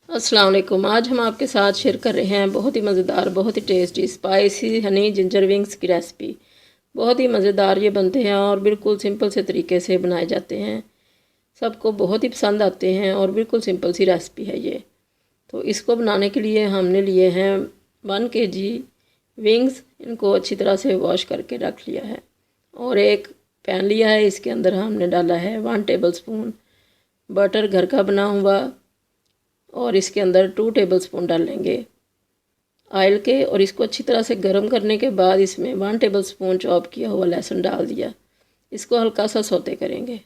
अस्सलाम वालेकुम। आज हम आपके साथ शेयर कर रहे हैं बहुत ही मज़ेदार, बहुत ही tasty spicy honey ginger wings की रेसिपी। बहुत ही मज़ेदार ये बनते हैं और बिल्कुल सिंपल से तरीके से बनाए जाते हैं। सबको बहुत ही पसंद आते हैं और बिल्कुल सिंपल सी रेसिपी है ये। तो इसको बनाने के लिए हमने लिए हैं 1 kg विंग्स। इनको अच्छी तरह से वॉश करके रख लिया है और एक पैन लिया है। इसके अंदर हमने डाला है 1 टेबलस्पून बटर घर का बना हुआ और इसके अंदर 2 टेबलस्पून डालेंगे ऑयल के। और इसको अच्छी तरह से गर्म करने के बाद इसमें 1 टेबलस्पून चॉप किया हुआ लहसुन डाल दिया। इसको हल्का सा सौते करेंगे।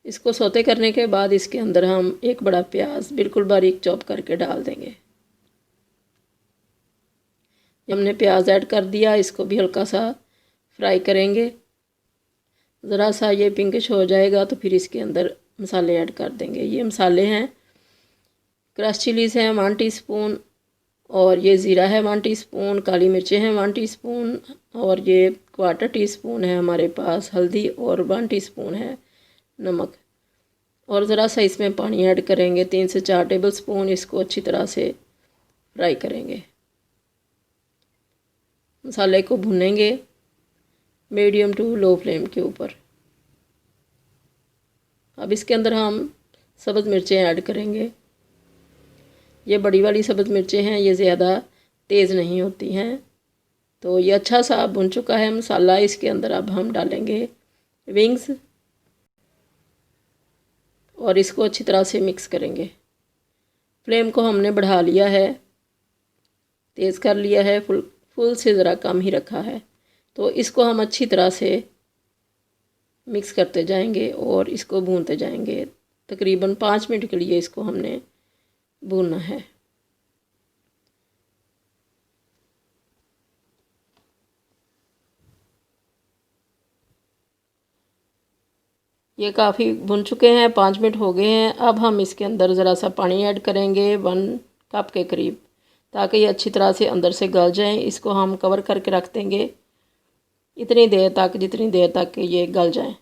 इसको सौते करने के बाद इसके अंदर हम एक बड़ा प्याज बिल्कुल बारीक चॉप करके डाल देंगे। हमने प्याज ऐड कर दिया, इसको भी हल्का सा फ्राई करेंगे। ज़रा सा ये पिंकिश हो जाएगा तो फिर इसके अंदर मसाले ऐड कर देंगे। ये मसाले हैं क्रश चिलीज़ हैं 1 टीस्पून, और ये ज़ीरा है 1 टीस्पून, काली मिर्चें हैं 1 टीस्पून, और ये 1/4 टीस्पून है हमारे पास हल्दी, और 1 टीस्पून है नमक। और ज़रा सा इसमें पानी ऐड करेंगे 3 से 4 टेबलस्पून। इसको अच्छी तरह से फ्राई करेंगे। मसाले को भुनेंगे मीडियम टू लो फ्लेम के ऊपर। अब इसके अंदर हम सब्ज़ मिर्चें ऐड करेंगे। ये बड़ी वाली सब्ज़ मिर्चें हैं, ये ज़्यादा तेज़ नहीं होती हैं। तो ये अच्छा सा भुन चुका है मसाला। इसके अंदर अब हम डालेंगे विंग्स और इसको अच्छी तरह से मिक्स करेंगे। फ्लेम को हमने बढ़ा लिया है, तेज़ कर लिया है, फुल से ज़रा कम ही रखा है। तो इसको हम अच्छी तरह से मिक्स करते जाएंगे और इसको भूनते जाएंगे। तकरीबन 5 मिनट के लिए इसको हमने भूनना है। ये काफ़ी भुन चुके हैं, 5 मिनट हो गए हैं। अब हम इसके अंदर ज़रा सा पानी ऐड करेंगे 1 कप के करीब, ताकि ये अच्छी तरह से अंदर से गल जाएं। इसको हम कवर करके रख देंगे इतनी देर तक जितनी देर तक ये गल जाएं।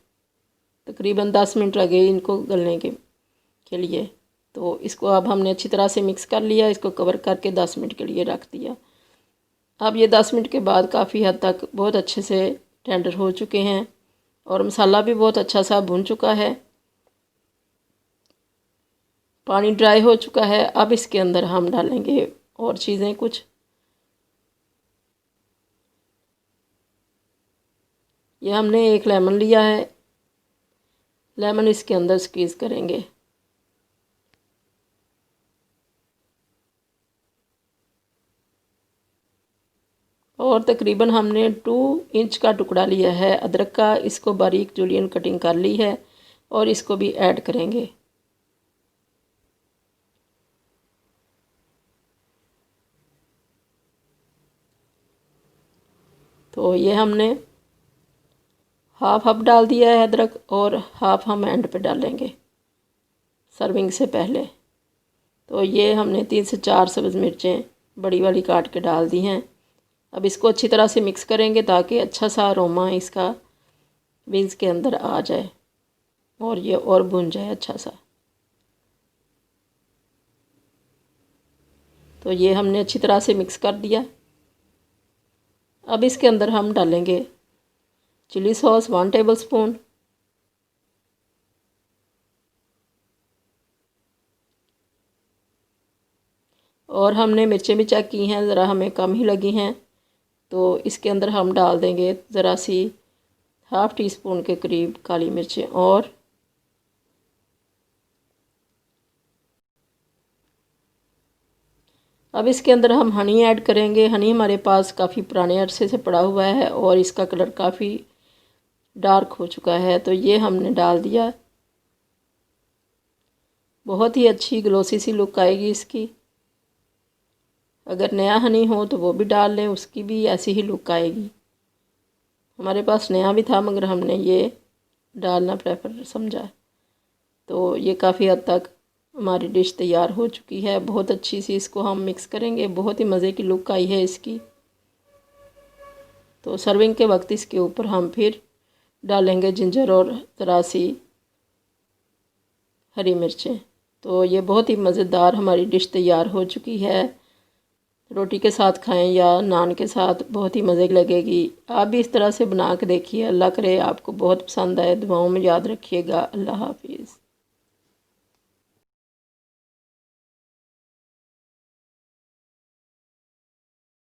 तकरीबन 10 मिनट लगे इनको गलने के लिए। तो इसको अब हमने अच्छी तरह से मिक्स कर लिया। इसको कवर करके 10 मिनट के लिए रख दिया। अब ये 10 मिनट के बाद काफ़ी हद तक बहुत अच्छे से टेंडर हो चुके हैं और मसाला भी बहुत अच्छा सा भुन चुका है। पानी ड्राई हो चुका है। अब इसके अंदर हम डालेंगे और चीज़ें कुछ। ये हमने एक लेमन लिया है, लेमन इसके अंदर स्क्वीज़ करेंगे। और तकरीबन हमने 2 इंच का टुकड़ा लिया है अदरक का। इसको बारीक जूलियन कटिंग कर ली है और इसको भी ऐड करेंगे। तो ये हमने हाफ डाल दिया है अदरक, और हाफ हम एंड पे डालेंगे सर्विंग से पहले। तो ये हमने 3 से 4 सब्ज़ मिर्चें बड़ी वाली काट के डाल दी हैं। अब इसको अच्छी तरह से मिक्स करेंगे ताकि अच्छा सा अरोमा इसका विंग्स के अंदर आ जाए और ये और भुन जाए अच्छा सा। तो ये हमने अच्छी तरह से मिक्स कर दिया। अब इसके अंदर हम डालेंगे चिली सॉस 1 टेबलस्पून, और हमने मिर्चें भी चेक की हैं, ज़रा हमें कम ही लगी हैं। तो इसके अंदर हम डाल देंगे ज़रा सी हाफ़ टी स्पून के करीब काली मिर्चें। और अब इसके अंदर हम हनी ऐड करेंगे। हनी हमारे पास काफ़ी पुराने अरसे से पड़ा हुआ है और इसका कलर काफ़ी डार्क हो चुका है। तो ये हमने डाल दिया। बहुत ही अच्छी ग्लोसी सी लुक आएगी इसकी। अगर नया हनी हो तो वो भी डाल लें, उसकी भी ऐसी ही लुक आएगी। हमारे पास नया भी था मगर हमने ये डालना प्रेफर समझा। तो ये काफ़ी हद तक हमारी डिश तैयार हो चुकी है। बहुत अच्छी सी इसको हम मिक्स करेंगे। बहुत ही मज़े की लुक आई है इसकी। तो सर्विंग के वक्त इसके ऊपर हम फिर डालेंगे जिंजर और ज़रा सी हरी मिर्चें। तो ये बहुत ही मज़ेदार हमारी डिश तैयार हो चुकी है। रोटी के साथ खाएं या नान के साथ, बहुत ही मज़े लगेगी। आप भी इस तरह से बना के देखिए। अल्लाह करे आपको बहुत पसंद आए। दुआओं में याद रखिएगा। अल्लाह हाफिज़।